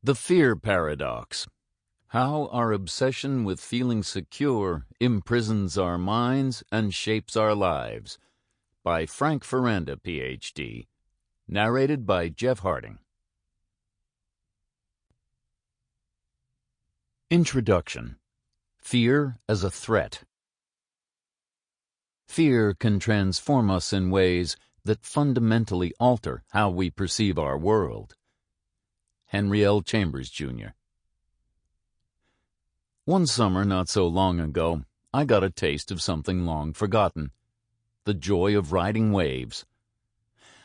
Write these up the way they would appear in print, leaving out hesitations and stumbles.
The Fear Paradox. How our obsession with feeling secure imprisons our minds and shapes our lives. By Frank Faranda, Ph.D. Narrated by Jeff Harding. Introduction. Fear as a Threat. Fear can transform us in ways that fundamentally alter how we perceive our world. Henry L. Chambers, Jr. One summer not so long ago, I got a taste of something long forgotten: the joy of riding waves.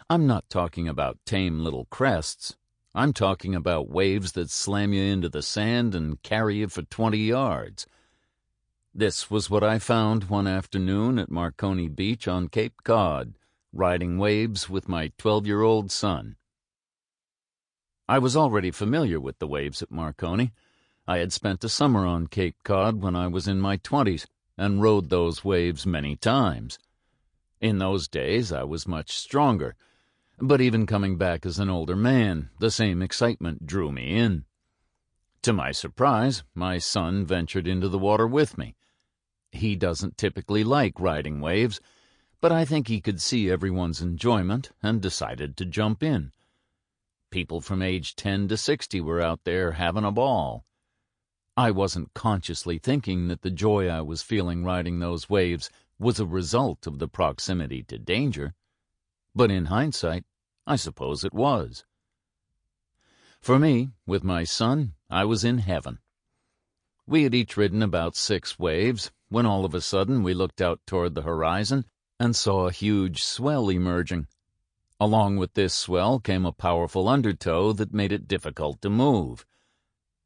I'm not talking about tame little crests. I'm talking about waves that slam you into the sand and carry you for 20 yards. This was what I found one afternoon at Marconi Beach on Cape Cod, riding waves with my 12-year-old son. I was already familiar with the waves at Marconi. I had spent a summer on Cape Cod when I was in my 20s and rode those waves many times. In those days I was much stronger, but even coming back as an older man, the same excitement drew me in. To my surprise, my son ventured into the water with me. He doesn't typically like riding waves, but I think he could see everyone's enjoyment and decided to jump in. People from age 10 to 60 were out there having a ball. I wasn't consciously thinking that the joy I was feeling riding those waves was a result of the proximity to danger, but in hindsight, I suppose it was. For me, with my son, I was in heaven. We had each ridden about 6 waves when all of a sudden we looked out toward the horizon and saw a huge swell emerging. Along with this swell came a powerful undertow that made it difficult to move.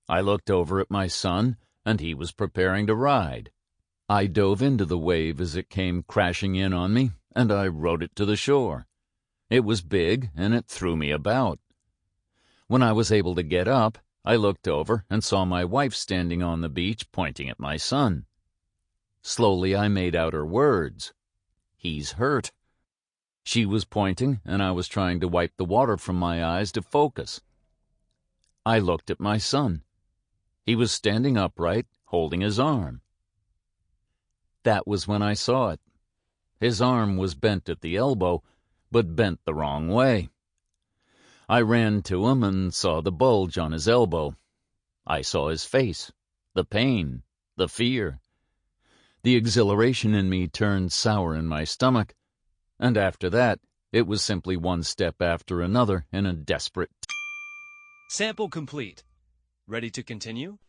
I looked over at my son, and he was preparing to ride. I dove into the wave as it came crashing in on me, and I rode it to the shore. It was big, and it threw me about. When I was able to get up, I looked over and saw my wife standing on the beach pointing at my son. Slowly I made out her words. "He's hurt." She was pointing, and I was trying to wipe the water from my eyes to focus. I looked at my son. He was standing upright, holding his arm. That was when I saw it. His arm was bent at the elbow, but bent the wrong way. I ran to him and saw the bulge on his elbow. I saw his face, the pain, the fear. The exhilaration in me turned sour in my stomach, and after that, it was simply one step after another in a desperate... Sample complete. Ready to continue?